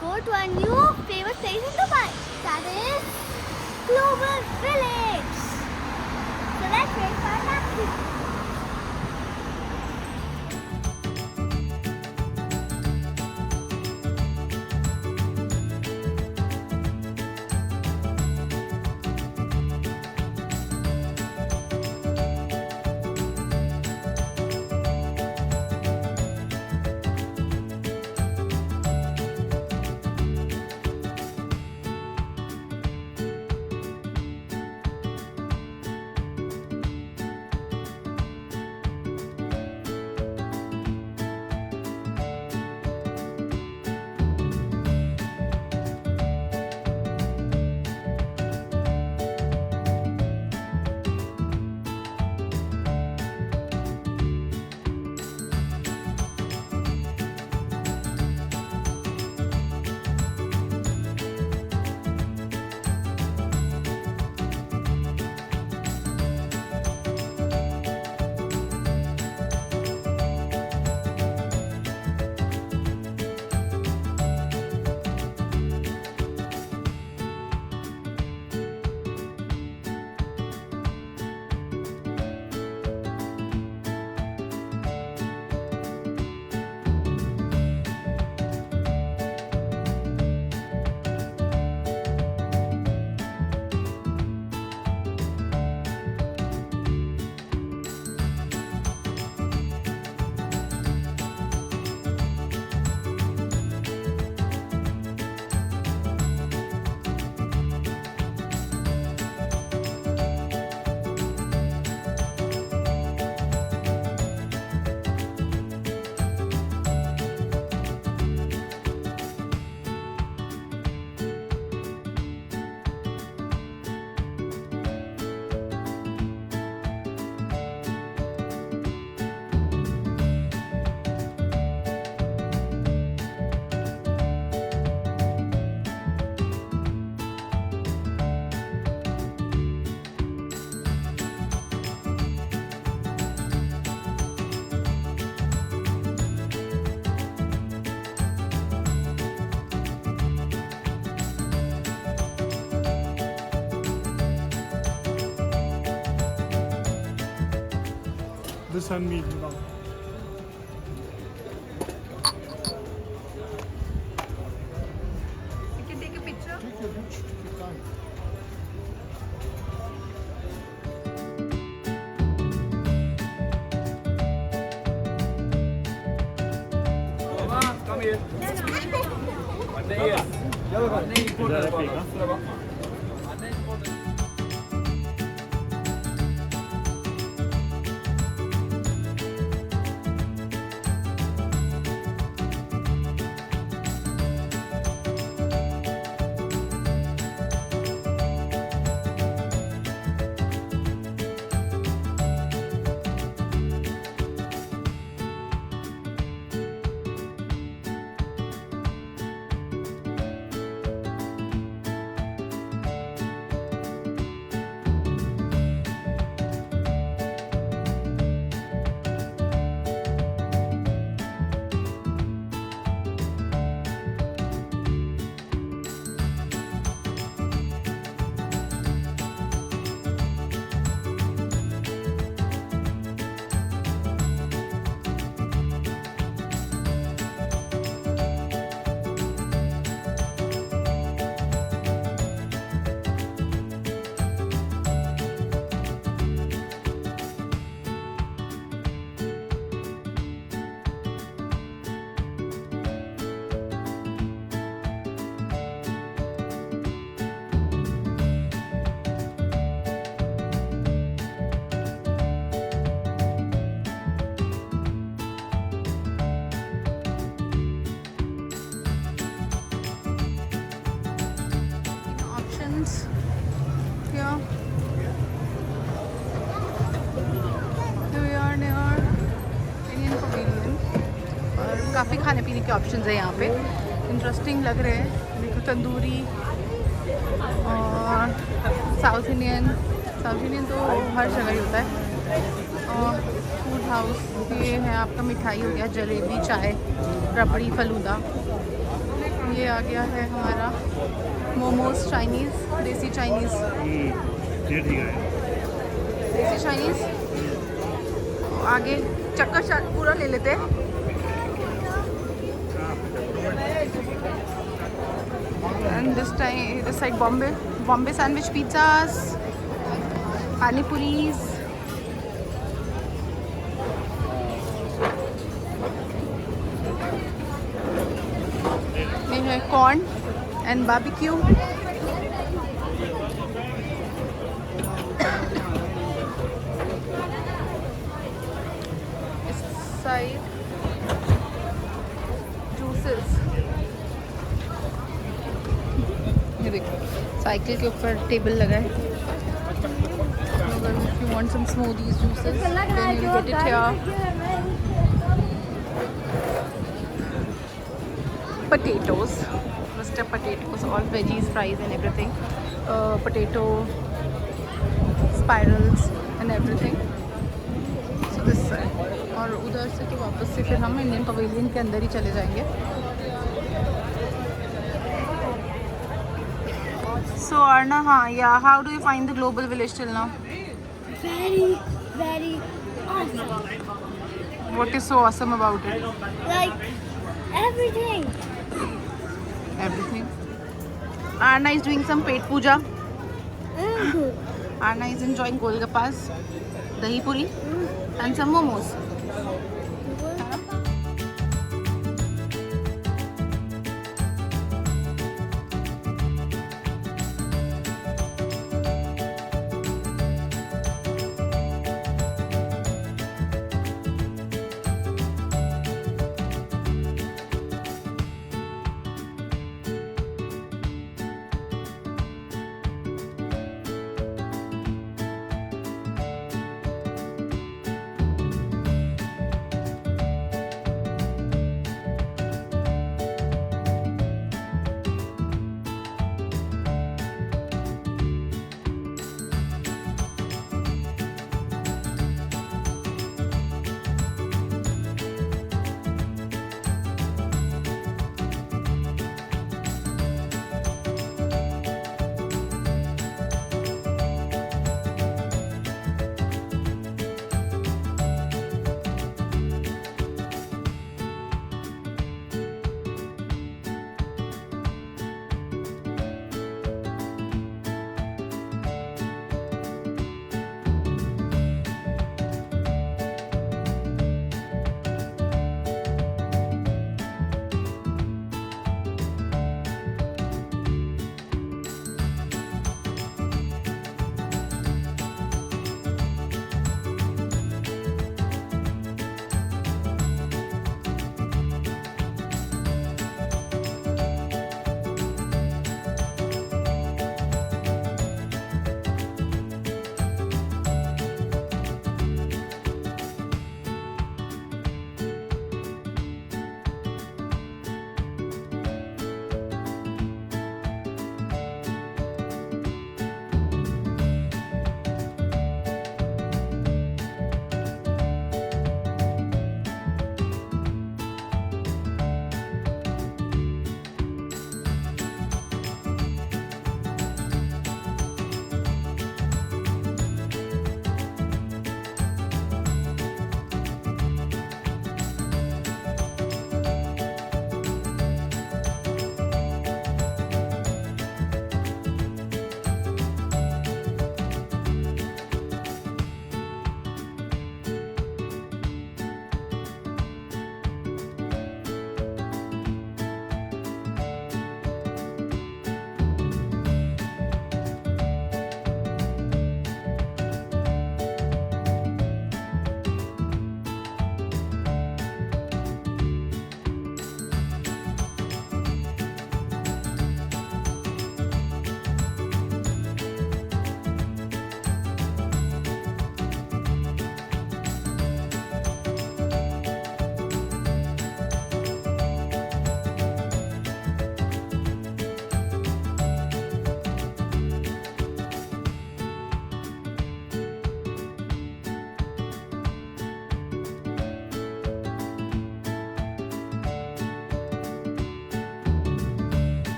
go to a new famous place in Dubai. That is Global Village. So let's wait for a taxi. This and me. You can take a picture. Take your time. Come here. काफ़ी खाने पीने के options है यहाँ पे, interesting लग रहे हैं। देखो तंदूरी और साउथ इंडियन तो हर जगह ही होता है। और फूड हाउस ये है आपका, मिठाई हो गया, जलेबी, चाय, रबड़ी, फलूदा। ये आ गया है हमारा मोमोज चाइनीज़, देसी चाइनीज़, ये ठीक है। देसी चाइनीज़। आगे चक्कर पूरा ले लेते हैं। And this side Bombay sandwich pizzas, pani puris. ये है corn and barbecue. इस side juices. ये देखो साइकिल के ऊपर टेबल लगा है। अगर if you want some smoothies, juices, then you'll get it here. Potatoes, roasted potatoes, all veggies, fries and everything. Potato spirals and everything. So this side. और उधर से तो वापस से फिर हम इंडियन पवेलियन के अंदर ही चले जाएंगे। So Arna, yeah, how do you find the global village till now? Very, very awesome. What is so awesome about it? Like everything. Everything. Arna is doing some pet puja. Arna is enjoying golgappas, dahi puri, and some momos.